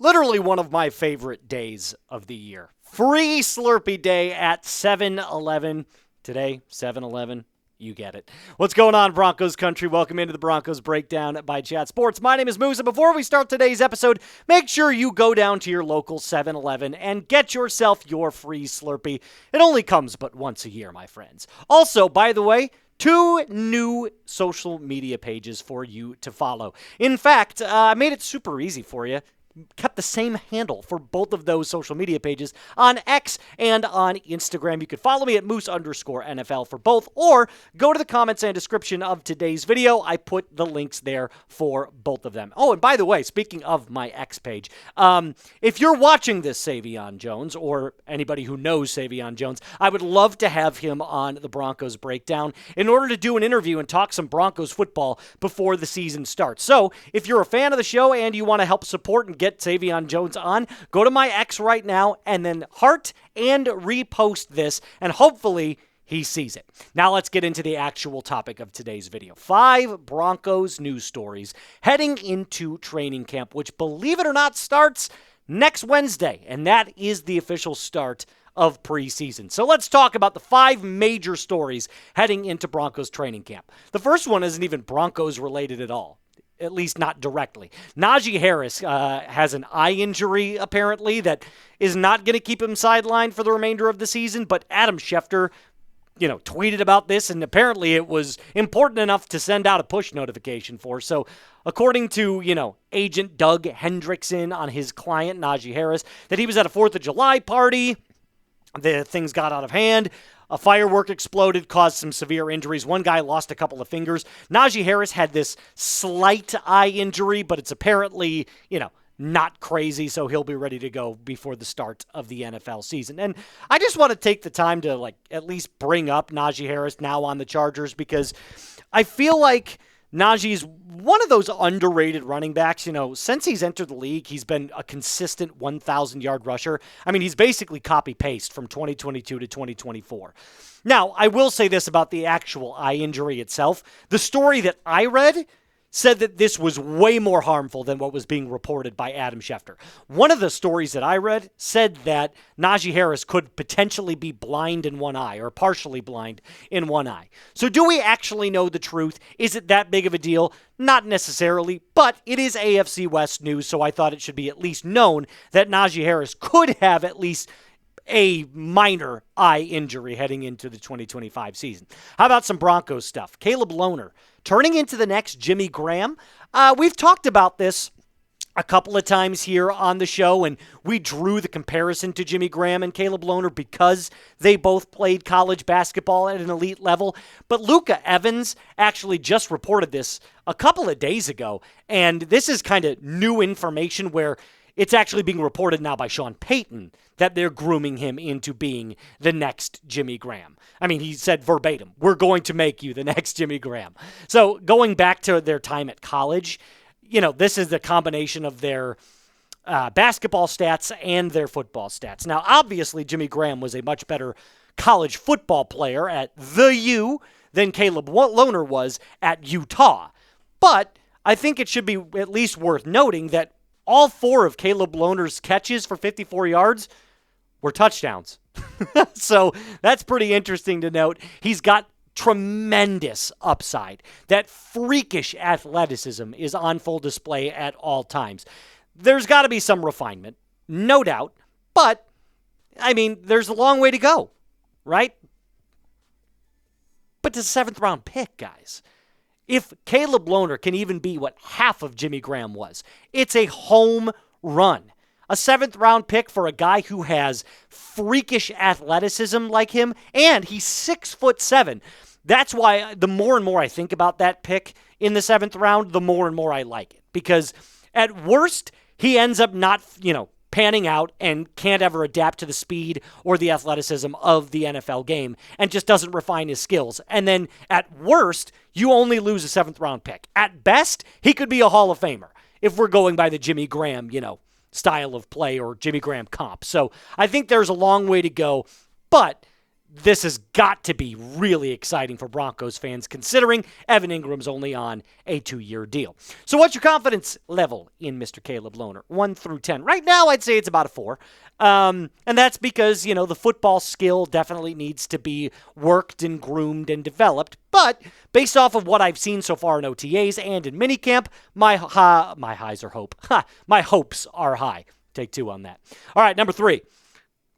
Literally one of my favorite days of the year. Free Slurpee Day at 7-Eleven. Today, 7-Eleven. You get it. What's going on, Broncos country? Welcome into the Broncos Breakdown by Chat Sports. My name is Moose, and before we start today's episode, make sure you go down to your local 7-Eleven and get yourself your free Slurpee. It only comes but once a year, my friends. Also, by the way, 2 new social media pages for you to follow. In fact, I made it super easy for you. Kept the same handle for both of those social media pages on X and on Instagram. You could follow me at Moose_NFL for both, or go to the comments and description of today's video. I put the links there for both of them. Oh, and by the way, speaking of my X page, if you're watching this Sai'vion Jones, or anybody who knows Sai'vion Jones, I would love to have him on the Broncos Breakdown in order to do an interview and talk some Broncos football before the season starts. So, if you're a fan of the show and you want to help support and get Sai'vion Jones on, go to my X right now and then heart and repost this, and hopefully he sees it. Now let's get into the actual topic of today's video. 5 Broncos news stories heading into training camp, which, believe it or not, starts next Wednesday, and that is the official start of preseason. So let's talk about the 5 major stories heading into Broncos training camp. The first one isn't even Broncos related at all. At least not directly. Najee Harris has an eye injury, apparently, that is not going to keep him sidelined for the remainder of the season, but Adam Schefter, tweeted about this, and apparently it was important enough to send out a push notification for. So, according to, Agent Doug Hendrickson on his client, Najee Harris, that he was at a 4th of July party, the things got out of hand. A firework exploded, caused some severe injuries. One guy lost a couple of fingers. Najee Harris had this slight eye injury, but it's apparently, not crazy, so he'll be ready to go before the start of the NFL season. And I just want to take the time to, at least bring up Najee Harris now on the Chargers, because I feel like Najee's one of those underrated running backs. Since he's entered the league, he's been a consistent 1,000-yard rusher. I mean, he's basically copy-paste from 2022 to 2024. Now, I will say this about the actual eye injury itself. The story that I read said that this was way more harmful than what was being reported by Adam Schefter. One of the stories that I read said that Najee Harris could potentially be blind in one eye, or partially blind in one eye. So do we actually know the truth? Is it that big of a deal? Not necessarily, but it is AFC West news, so I thought it should be at least known that Najee Harris could have at least a minor eye injury heading into the 2025 season. How about some Broncos stuff? Caleb Lohner turning into the next Jimmy Graham. We've talked about this a couple of times here on the show, and we drew the comparison to Jimmy Graham and Caleb Lohner because they both played college basketball at an elite level. But Luka Evans actually just reported this a couple of days ago, and this is kind of new information where it's actually being reported now by Sean Payton that they're grooming him into being the next Jimmy Graham. I mean, he said verbatim, "We're going to make you the next Jimmy Graham." So going back to their time at college, this is the combination of their basketball stats and their football stats. Now, obviously, Jimmy Graham was a much better college football player at the U than Caleb Lohner was at Utah. But I think it should be at least worth noting that all 4 of Caleb Lohner's catches for 54 yards were touchdowns. So that's pretty interesting to note. He's got tremendous upside. That freakish athleticism is on full display at all times. There's got to be some refinement, no doubt, but, there's a long way to go, right? But it's a 7th-round pick, guys. If Caleb Lohner can even be what half of Jimmy Graham was, it's a home run. A 7th-round pick for a guy who has freakish athleticism like him, and he's 6'7". That's why the more and more I think about that pick in the 7th round, the more and more I like it. Because at worst, he ends up not, panning out and can't ever adapt to the speed or the athleticism of the NFL game and just doesn't refine his skills. And then at worst, you only lose a 7th-round pick. At best, he could be a Hall of Famer if we're going by the Jimmy Graham, style of play or Jimmy Graham comp. So I think there's a long way to go, but this has got to be really exciting for Broncos fans, considering Evan Ingram's only on a 2-year deal. So what's your confidence level in Mr. Caleb Lohner? 1 through 10. Right now, I'd say it's about a 4. And that's because, the football skill definitely needs to be worked and groomed and developed. But based off of what I've seen so far in OTAs and in minicamp, my hopes are high. Take 2 on that. All right, number 3.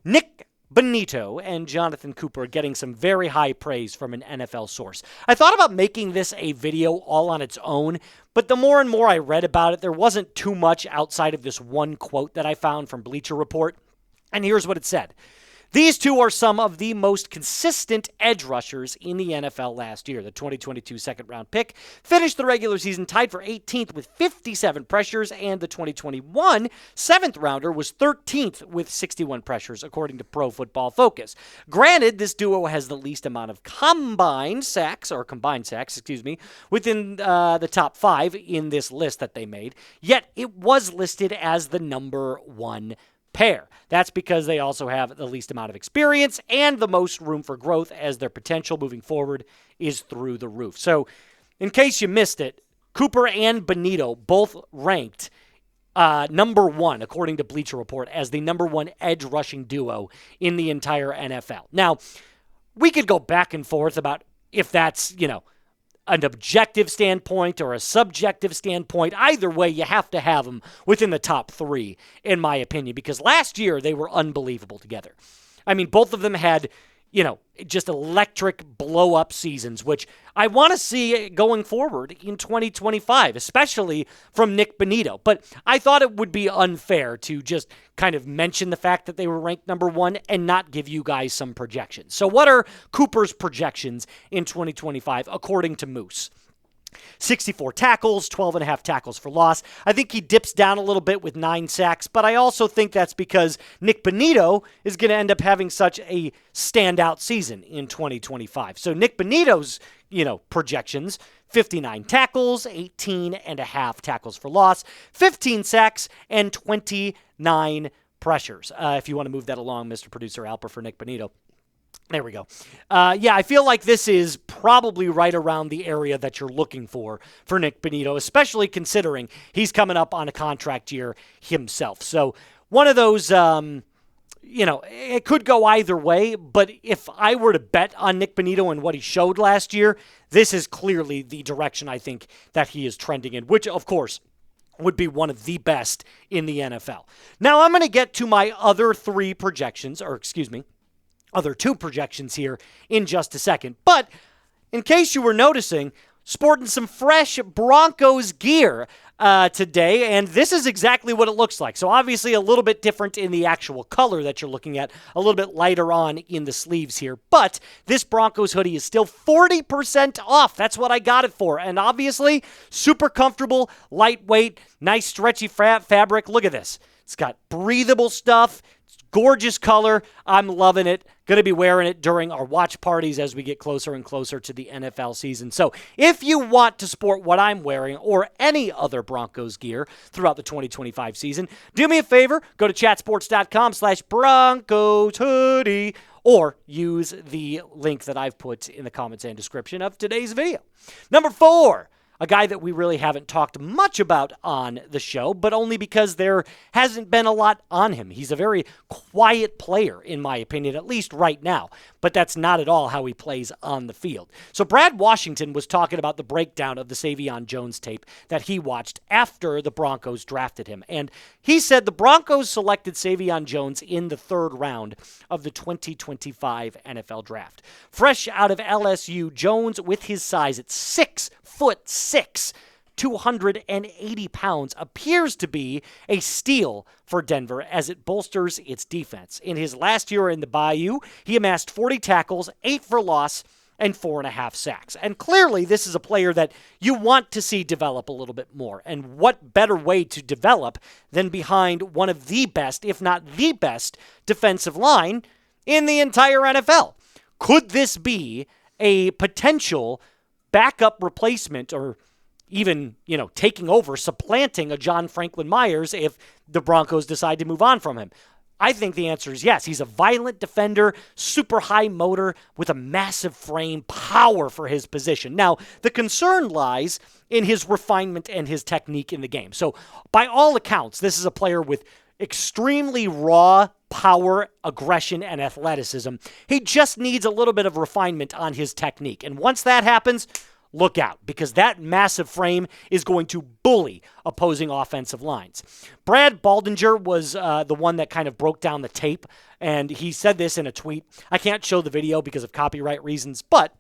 Nick Bonito and Jonathan Cooper getting some very high praise from an NFL source. I thought about making this a video all on its own, but the more and more I read about it, there wasn't too much outside of this one quote that I found from Bleacher Report. And here's what it said. These two are some of the most consistent edge rushers in the NFL last year. The 2022 second-round pick finished the regular season tied for 18th with 57 pressures, and the 2021 seventh-rounder was 13th with 61 pressures, according to Pro Football Focus. Granted, this duo has the least amount of combined sacks, within the top 5 in this list that they made, yet it was listed as the number 1 pair. That's because they also have the least amount of experience and the most room for growth, as their potential moving forward is through the roof. So, in case you missed it, Cooper and Bonito both ranked number 1, according to Bleacher Report, as the number 1 edge rushing duo in the entire NFL. Now, we could go back and forth about if that's, an objective standpoint or a subjective standpoint. Either way, you have to have them within the top 3, in my opinion, because last year they were unbelievable together. I mean, both of them had, just electric blow-up seasons, which I want to see going forward in 2025, especially from Nick Bonito. But I thought it would be unfair to just kind of mention the fact that they were ranked number 1 and not give you guys some projections. So what are Cooper's projections in 2025, according to Moose? 64 tackles, 12.5 tackles for loss. I think he dips down a little bit with 9 sacks, but I also think that's because Nick Bonito is going to end up having such a standout season in 2025. So Nick Bonito's, projections, 59 tackles, 18.5 tackles for loss, 15 sacks, and 29 pressures. If you want to move that along, Mr. Producer Alper, for Nick Bonito. There we go. I feel like this is probably right around the area that you're looking for Nick Bonito, especially considering he's coming up on a contract year himself. So one of those, it could go either way, but if I were to bet on Nick Bonito and what he showed last year, this is clearly the direction I think that he is trending in, which, of course, would be one of the best in the NFL. Now, I'm going to get to my other 2 projections here in just a second. But in case you were noticing, sporting some fresh Broncos gear today, and this is exactly what it looks like. So obviously a little bit different in the actual color that you're looking at, a little bit lighter on in the sleeves here. But this Broncos hoodie is still 40% off. That's what I got it for. And obviously, super comfortable, lightweight, nice stretchy fabric. Look at this. It's got breathable stuff. Gorgeous color. I'm loving it. Going to be wearing it during our watch parties as we get closer and closer to the NFL season. So if you want to sport what I'm wearing or any other Broncos gear throughout the 2025 season, do me a favor. Go to chatsports.com/Broncos hoodie or use the link that I've put in the comments and description of today's video. Number 4. A guy that we really haven't talked much about on the show, but only because there hasn't been a lot on him. He's a very quiet player, in my opinion, at least right now. But that's not at all how he plays on the field. So Brad Washington was talking about the breakdown of the Sai'vion Jones tape that he watched after the Broncos drafted him. And he said the Broncos selected Sai'vion Jones in the 3rd round of the 2025 NFL Draft. Fresh out of LSU, Jones, with his size at 6'6", 280 pounds, appears to be a steal for Denver as it bolsters its defense. In his last year in the Bayou, he amassed 40 tackles, 8 for loss, and 4.5 sacks. And clearly, this is a player that you want to see develop a little bit more. And what better way to develop than behind one of the best, if not the best, defensive line in the entire NFL? Could this be a potential backup replacement or even, taking over, supplanting a John Franklin Myers if the Broncos decide to move on from him? I think the answer is yes. He's a violent defender, super high motor with a massive frame, power for his position. Now, the concern lies in his refinement and his technique in the game. So, by all accounts, this is a player with extremely raw power, aggression, and athleticism. He just needs a little bit of refinement on his technique. And once that happens, look out, because that massive frame is going to bully opposing offensive lines. Brad Baldinger was the one that kind of broke down the tape, and he said this in a tweet. I can't show the video because of copyright reasons, but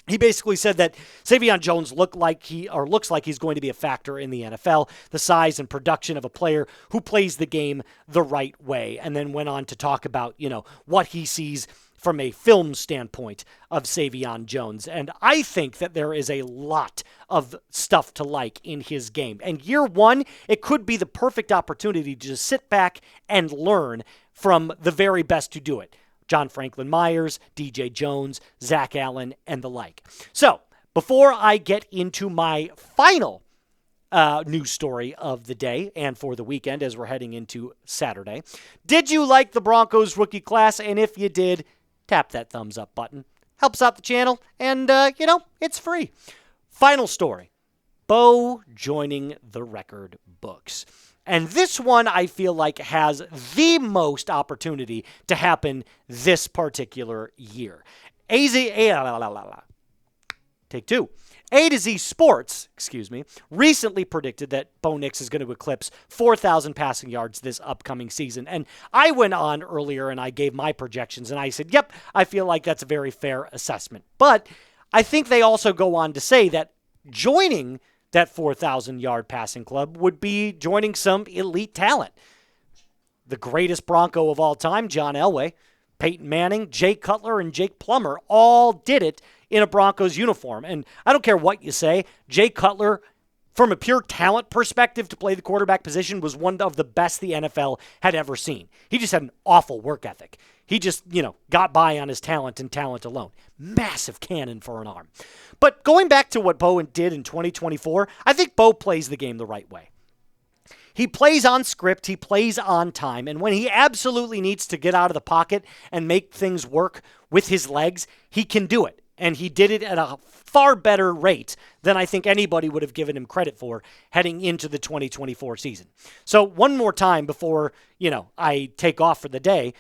he basically said that Sai'vion Jones looks like he's going to be a factor in the NFL, the size and production of a player who plays the game the right way, and then went on to talk about, what he sees from a film standpoint of Sai'vion Jones. And I think that there is a lot of stuff to like in his game. And year one, it could be the perfect opportunity to just sit back and learn from the very best who do it. John Franklin Myers, DJ Jones, Zach Allen, and the like. So, before I get into my final news story of the day and for the weekend as we're heading into Saturday, did you like the Broncos rookie class? And if you did, tap that thumbs up button. Helps out the channel, and, it's free. Final story. Bo joining the record books. And this one, I feel like, has the most opportunity to happen this particular year. Take two. A to Z Sports, recently predicted that Bo Nix is going to eclipse 4,000 passing yards this upcoming season. And I went on earlier and I gave my projections, and I said, yep, I feel like that's a very fair assessment. But I think they also go on to say that joining that 4,000-yard passing club would be joining some elite talent. The greatest Bronco of all time, John Elway, Peyton Manning, Jay Cutler, and Jake Plummer all did it in a Broncos uniform. And I don't care what you say, Jay Cutler, from a pure talent perspective to play the quarterback position, was one of the best the NFL had ever seen. He just had an awful work ethic. He just, got by on his talent and talent alone. Massive cannon for an arm. But going back to what Bo did in 2024, I think Bo plays the game the right way. He plays on script, he plays on time, and when he absolutely needs to get out of the pocket and make things work with his legs, he can do it. And he did it at a far better rate than I think anybody would have given him credit for heading into the 2024 season. So one more time before, I take off for the day,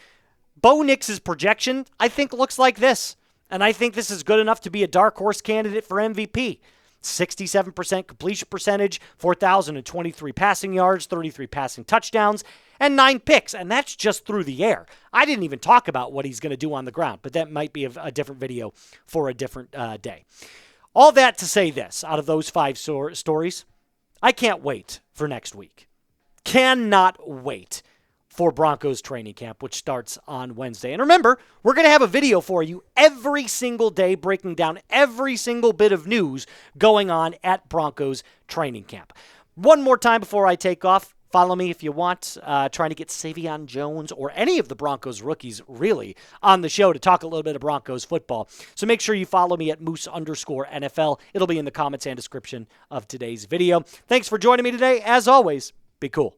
Bo Nix's projection, I think, looks like this. And I think this is good enough to be a dark horse candidate for MVP. 67% completion percentage, 4,023 passing yards, 33 passing touchdowns, and 9 picks. And that's just through the air. I didn't even talk about what he's going to do on the ground, but that might be a different video for a different day. All that to say this, out of those 5 stories, I can't wait for next week. Cannot wait for Broncos training camp, which starts on Wednesday. And remember, we're going to have a video for you every single day breaking down every single bit of news going on at Broncos training camp. One more time before I take off, follow me if you want, trying to get Sai'vion Jones or any of the Broncos rookies really on the show to talk a little bit of Broncos football. So make sure you follow me at Moose_NFL. It'll be in the comments and description of today's video. Thanks for joining me today. As always, be cool.